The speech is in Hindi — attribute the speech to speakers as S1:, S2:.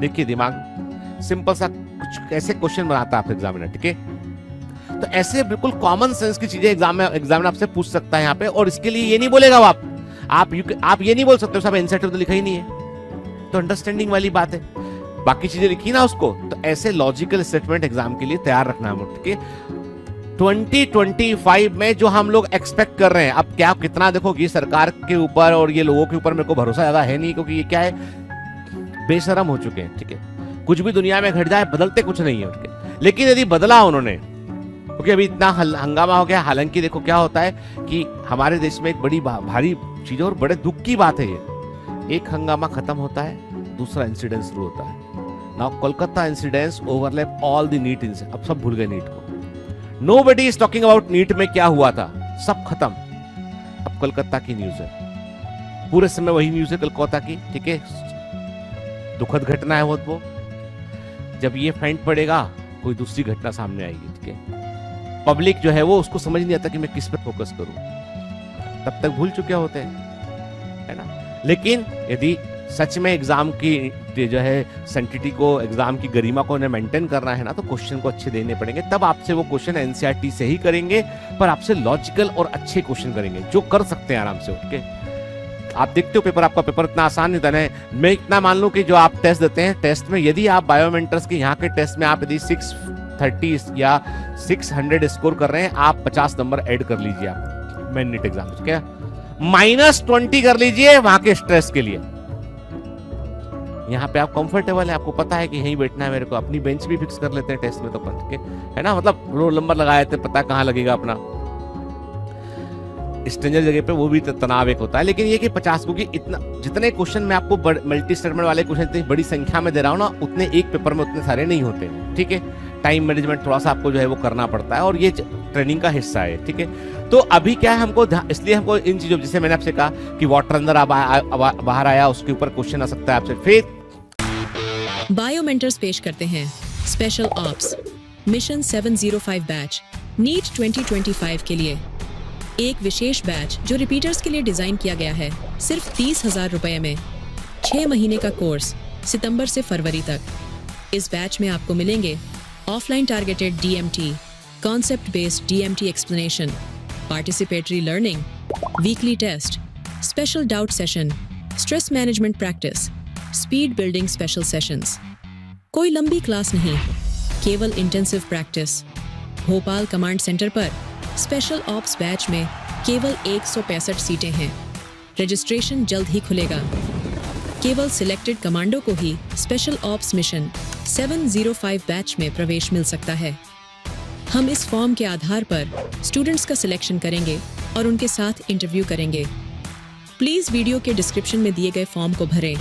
S1: देखिए दिमाग सिंपल सा कुछ ऐसे क्वेश्चन बनाता है आपका एग्जामिनर, ठीक है। तो ऐसे बिल्कुल कॉमन सेंस की चीजें एग्जामिनर आपसे पूछ सकता है यहाँ पे, और इसके लिए ये नहीं बोलेगा वो आप ये नहीं बोल सकते हो साहब एनसीईआरटी तो लिखा ही नहीं है, तो अंडरस्टैंडिंग वाली बात है, बाकी चीजें लिखी ना उसको। तो ऐसे लॉजिकल स्टेटमेंट एग्जाम के लिए तैयार रखना है, ठीक है। 2025 में जो हम लोग एक्सपेक्ट कर रहे हैं, अब क्या कितना देखो, ये सरकार के ऊपर और ये लोगों के ऊपर मेरे को भरोसा ज्यादा है नहीं, क्योंकि ये क्या है, बेशरम हो चुके हैं, ठीक है। कुछ भी दुनिया में घट जाए बदलते कुछ नहीं है उनके, लेकिन यदि बदला उन्होंने, क्योंकि अभी इतना हंगामा हो गया। हालांकि देखो क्या होता है कि हमारे देश में एक बड़ी भारी चीज और बड़े दुख की बात है ये, एक हंगामा खत्म होता है, दूसरा इंसिडेंट शुरू होता है। Now Kolkata incidents overlap all the NEET incident, अब सब भूल गए नीट को, nobody is talking about NEET में क्या हुआ था, सब खत्म। अब कोलकाता की न्यूज है, पूरे समय वही न्यूज है कोलकाता की, ठीक है। दुखद घटना है वो, जब ये फेंट पड़ेगा कोई दूसरी घटना सामने आएगी, ठीक है। पब्लिक जो है वो उसको समझ नहीं आता कि मैं किस पर फोकस करूं, तब तक भूल चुके होते हैं, है ना। लेकिन यदि सच में एग्जाम की जो है सेंटिटी को, एग्जाम की गरिमा को मेंटेन करना है ना, तो क्वेश्चन को अच्छे देने पड़ेंगे। तब आपसे वो क्वेश्चन एनसीईआरटी से ही करेंगे, पर आपसे लॉजिकल और अच्छे क्वेश्चन करेंगे जो कर सकते हैं आराम से उठ के। आप देखते हो पेपर, आपका पेपर इतना आसान नहीं था। मैं इतना मान लूं कि जो आप टेस्ट देते हैं, टेस्ट में यदि आप बायोमेंटर्स के यहाँ के टेस्ट में आप यदि 630 या 600 स्कोर कर रहे हैं, आप 50 नंबर ऐड कर लीजिए आप मेन नीट एग्जाम, ठीक है। -20 कर लीजिए वहां के स्ट्रेस के लिए। यहाँ पे आप कंफर्टेबल है, आपको पता है कि यहीं बैठना है मेरे को, अपनी बेंच भी फिक्स कर लेते हैं टेस्ट में तो अपन, ठीक है ना। मतलब रोल नंबर लगाए थे, पता कहाँ लगेगा अपना। स्ट्रेंजर जगह पे वो भी तनाव एक होता है। लेकिन ये कि 50 को, कि इतना जितने क्वेश्चन मैं आपको मल्टी स्टेटमेंट वाले क्वेश्चन इतनी बड़ी संख्या में दे रहा हूँ ना, उतने एक पेपर में उतने सारे नहीं होते, ठीक है। टाइम मैनेजमेंट थोड़ा सा आपको जो है वो करना पड़ता है, और ये ट्रेनिंग का हिस्सा है, ठीक है। तो अभी क्या है, हमको इसलिए हमको इन चीजों, जैसे मैंने आपसे कहा कि वाटर अंदर बाहर आया, उसके ऊपर क्वेश्चन आ सकता है आपसे। फिर
S2: बायोमेंटर्स पेश करते हैं special ops mission 705 batch NEET 2025 के लिए एक विशेष बैच जो रिपीटर्स के लिए डिजाइन किया गया है, सिर्फ 30,000 रुपए में 6 महीने का कोर्स सितंबर से फरवरी तक। इस बैच में आपको मिलेंगे offline targeted DMT, concept based DMT explanation, participatory learning, weekly test, special doubt session, stress management practice, speed building special sessions. कोई लंबी क्लास नहीं, केवल intensive practice. Bhopal command centre पर स्पेशल ऑप्स बैच में केवल 165 सीटें हैं। रजिस्ट्रेशन जल्द ही खुलेगा। केवल सिलेक्टेड कमांडो को ही स्पेशल ऑप्स मिशन 705 बैच में प्रवेश मिल सकता है। हम इस फॉर्म के आधार पर स्टूडेंट्स का सिलेक्शन करेंगे और उनके साथ इंटरव्यू करेंगे। प्लीज वीडियो के डिस्क्रिप्शन में दिए गए फॉर्म को भरें।